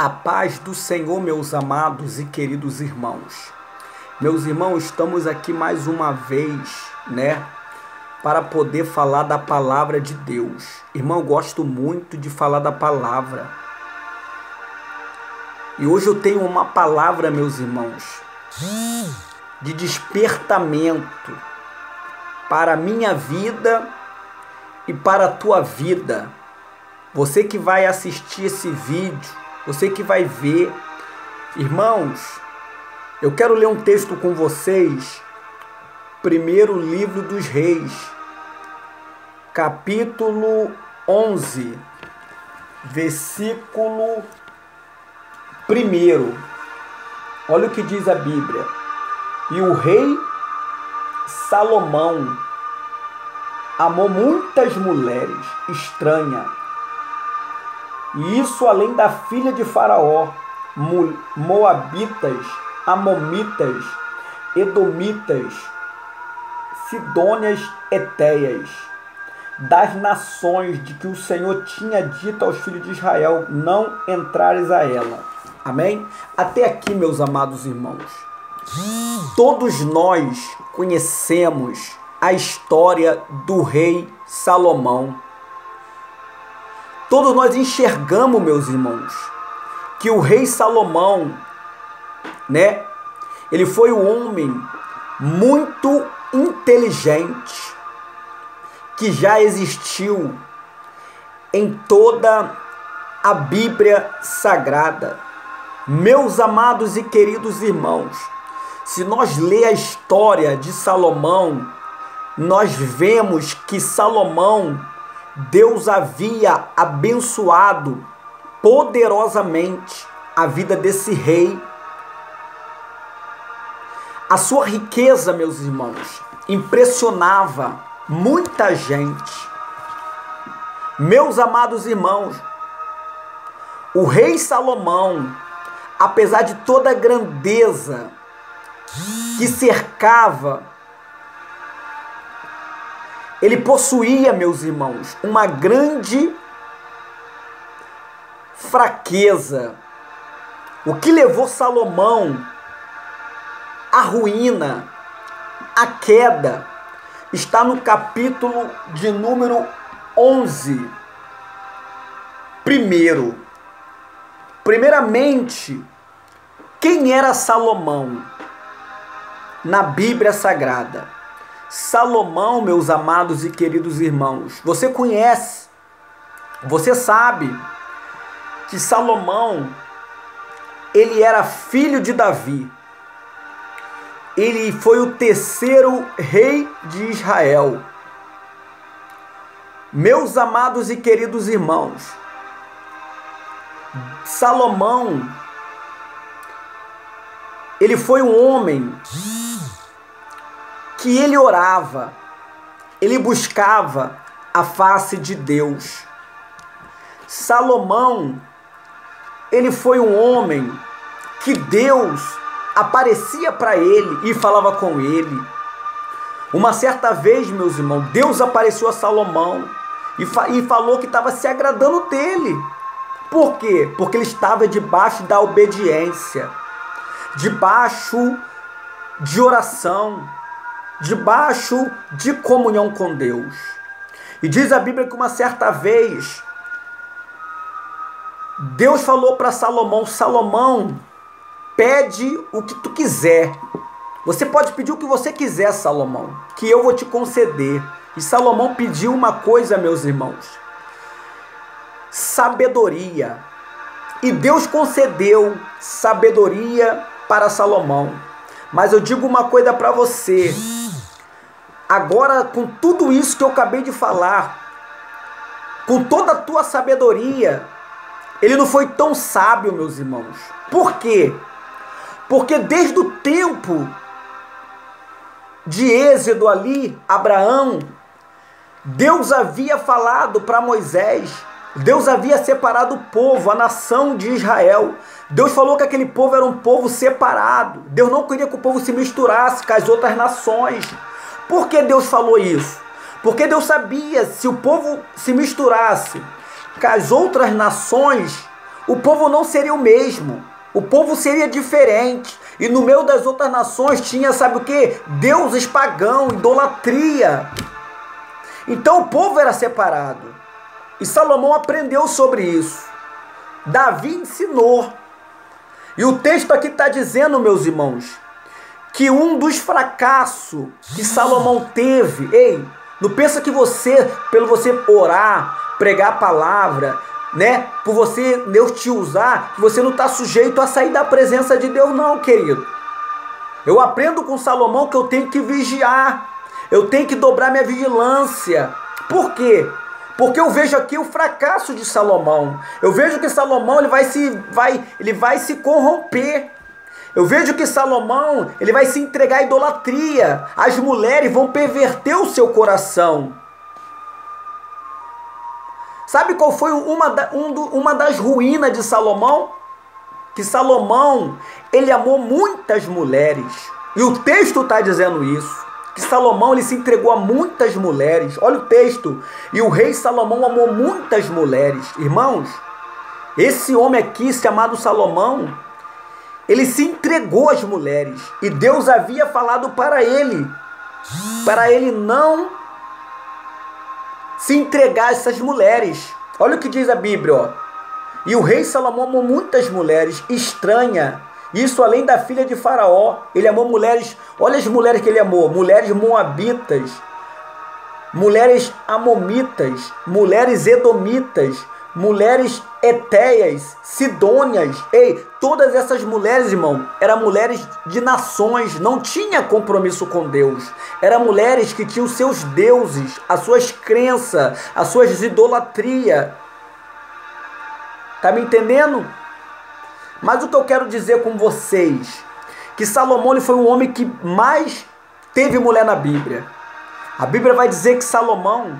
A paz do Senhor, meus amados e queridos irmãos. Meus irmãos, estamos aqui mais uma vez, para poder falar da palavra de Deus. Irmão, eu gosto muito de falar da palavra. E hoje eu tenho uma palavra, meus irmãos, de despertamento para a minha vida e para a tua vida. Você que vai assistir esse vídeo, você que vai ver. Irmãos, eu quero ler um texto com vocês. Primeiro livro dos Reis, capítulo 11, versículo 1. Olha o que diz a Bíblia. E o rei Salomão amou muitas mulheres estranhas, e isso além da filha de Faraó, moabitas, amomitas, edomitas, sidônias, etéias, das nações de que o Senhor tinha dito aos filhos de Israel, não entrares a ela. Amém? Até aqui, meus amados irmãos, todos nós conhecemos a história do rei Salomão. Todos nós enxergamos, meus irmãos, que o rei Salomão, ele foi um homem muito inteligente que já existiu em toda a Bíblia Sagrada. Meus amados e queridos irmãos, se nós ler a história de Salomão, nós vemos que Salomão, Deus havia abençoado poderosamente a vida desse rei. A sua riqueza, meus irmãos, impressionava muita gente. Meus amados irmãos, o rei Salomão, apesar de toda a grandeza que cercava, ele possuía, meus irmãos, uma grande fraqueza. O que levou Salomão à ruína, à queda, está no capítulo de número 11. Primeiramente, quem era Salomão na Bíblia Sagrada? Salomão, meus amados e queridos irmãos, você conhece, você sabe que Salomão, ele era filho de Davi. Ele foi o terceiro rei de Israel. Meus amados e queridos irmãos, Salomão, ele foi um homem que ele orava, ele buscava a face de Deus. Salomão, ele foi um homem que Deus aparecia para ele e falava com ele. Uma certa vez, meus irmãos, Deus apareceu a Salomão e falou que estava se agradando dele. Por quê? Porque ele estava debaixo da obediência, debaixo de oração, debaixo de comunhão com Deus. E diz a Bíblia que uma certa vez Deus falou para Salomão: Salomão, pede o que tu quiser. Você pode pedir o que você quiser, Salomão, que eu vou te conceder. E Salomão pediu uma coisa, meus irmãos: sabedoria. E Deus concedeu sabedoria para Salomão. Mas eu digo uma coisa para você. Agora, com tudo isso que eu acabei de falar, com toda a tua sabedoria, ele não foi tão sábio, meus irmãos. Por quê? Porque desde o tempo de Êxodo ali, Abraão, Deus havia falado para Moisés, Deus havia separado o povo, a nação de Israel. Deus falou que aquele povo era um povo separado. Deus não queria que o povo se misturasse com as outras nações. Por que Deus falou isso? Porque Deus sabia, se o povo se misturasse com as outras nações, o povo não seria o mesmo. O povo seria diferente. E no meio das outras nações tinha, sabe o que? Deuses pagãos, idolatria. Então o povo era separado. E Salomão aprendeu sobre isso. Davi ensinou. E o texto aqui está dizendo, meus irmãos, que um dos fracassos que Salomão teve, não pensa que pelo você orar, pregar a palavra, né, por Deus te usar, que você não está sujeito a sair da presença de Deus, não, querido. Eu aprendo com Salomão que eu tenho que vigiar, eu tenho que dobrar minha vigilância. Por quê? Porque eu vejo aqui o fracasso de Salomão. Eu vejo que Salomão ele vai se corromper. Eu vejo que Salomão ele vai se entregar à idolatria. As mulheres vão perverter o seu coração. Sabe qual foi uma das ruínas de Salomão? Que Salomão ele amou muitas mulheres. E o texto está dizendo isso. Que Salomão ele se entregou a muitas mulheres. Olha o texto. E o rei Salomão amou muitas mulheres. Irmãos, esse homem aqui, chamado Salomão, ele se entregou às mulheres. E Deus havia falado para ele não se entregar a essas mulheres. Olha o que diz a Bíblia, ó. E o rei Salomão amou muitas mulheres, estranha. Isso além da filha de Faraó. Ele amou mulheres, olha as mulheres que ele amou. Mulheres moabitas, mulheres amomitas, mulheres edomitas, mulheres etéias, sidônias. Todas essas mulheres, irmão, eram mulheres de nações, não tinha compromisso com Deus. Eram mulheres que tinham seus deuses, as suas crenças, as suas idolatrias. Tá me entendendo? Mas o que eu quero dizer com vocês, que Salomão ele foi o homem que mais teve mulher na Bíblia. A Bíblia vai dizer que Salomão,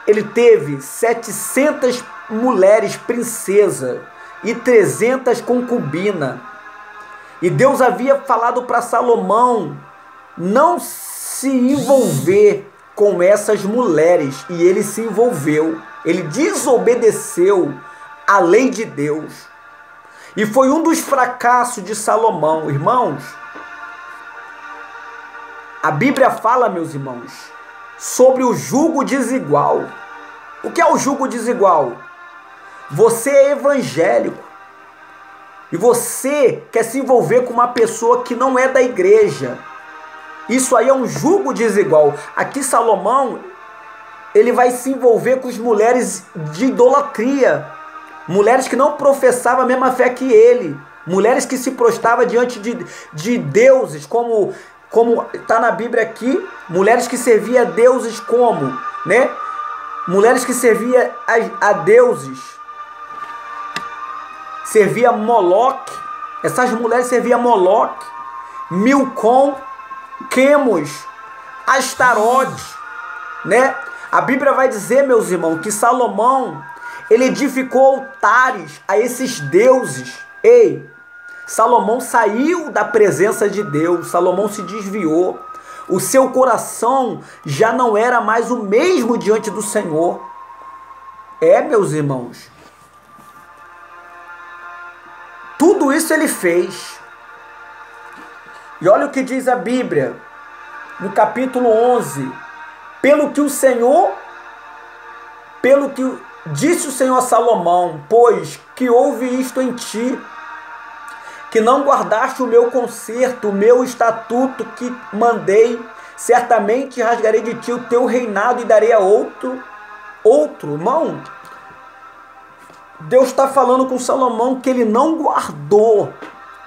ele teve 700 mulheres princesas e 300 concubinas. E Deus havia falado para Salomão não se envolver com essas mulheres. E ele se envolveu. Ele desobedeceu a lei de Deus. E foi um dos fracassos de Salomão. Irmãos, a Bíblia fala, meus irmãos, sobre o jugo desigual. O que é o jugo desigual? Você é evangélico e você quer se envolver com uma pessoa que não é da igreja. Isso aí é um jugo desigual. Aqui Salomão, ele vai se envolver com as mulheres de idolatria. Mulheres que não professavam a mesma fé que ele. Mulheres que se prostravam diante de deuses, como está na Bíblia aqui. Mulheres que serviam a deuses como, né? Mulheres que serviam a deuses. Servia Moloque. Essas mulheres serviam Moloque, Milcom, Quemos, Astarote, né? A Bíblia vai dizer, meus irmãos, que Salomão ele edificou altares a esses deuses. Salomão saiu da presença de Deus. Salomão se desviou. O seu coração já não era mais o mesmo diante do Senhor. Meus irmãos. Tudo isso ele fez. E olha o que diz a Bíblia, no capítulo 11. Pelo que disse o Senhor a Salomão, pois que houve isto em ti, que não guardaste o meu concerto, o meu estatuto que mandei, certamente rasgarei de ti o teu reinado e darei a outro, irmão. Deus está falando com Salomão que ele não guardou,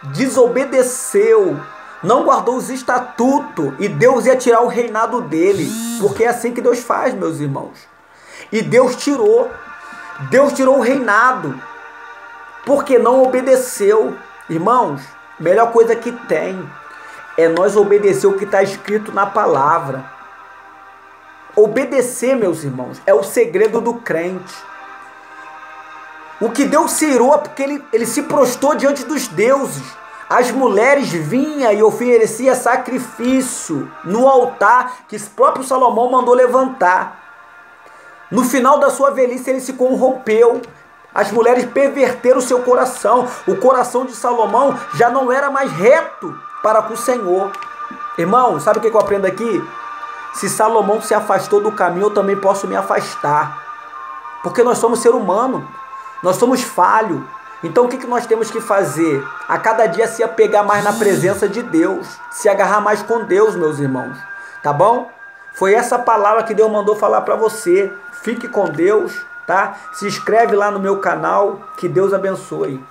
desobedeceu, não guardou os estatutos, e Deus ia tirar o reinado dele, porque é assim que Deus faz, meus irmãos. E Deus tirou o reinado, porque não obedeceu. Irmãos, melhor coisa que tem é nós obedecer o que está escrito na palavra. Obedecer, meus irmãos, é o segredo do crente. O que Deus tirou é porque ele se prostrou diante dos deuses. As mulheres vinham e ofereciam sacrifício no altar que o próprio Salomão mandou levantar. No final da sua velhice ele se corrompeu. As mulheres perverteram o seu coração. O coração de Salomão já não era mais reto para com o Senhor. Irmão, sabe o que eu aprendo aqui? Se Salomão se afastou do caminho, eu também posso me afastar. Porque nós somos ser humano, nós somos falhos. Então o que nós temos que fazer? A cada dia se apegar mais na presença de Deus, se agarrar mais com Deus, meus irmãos. Tá bom? Foi essa palavra que Deus mandou falar para você. Fique com Deus, tá? Se inscreve lá no meu canal, que Deus abençoe.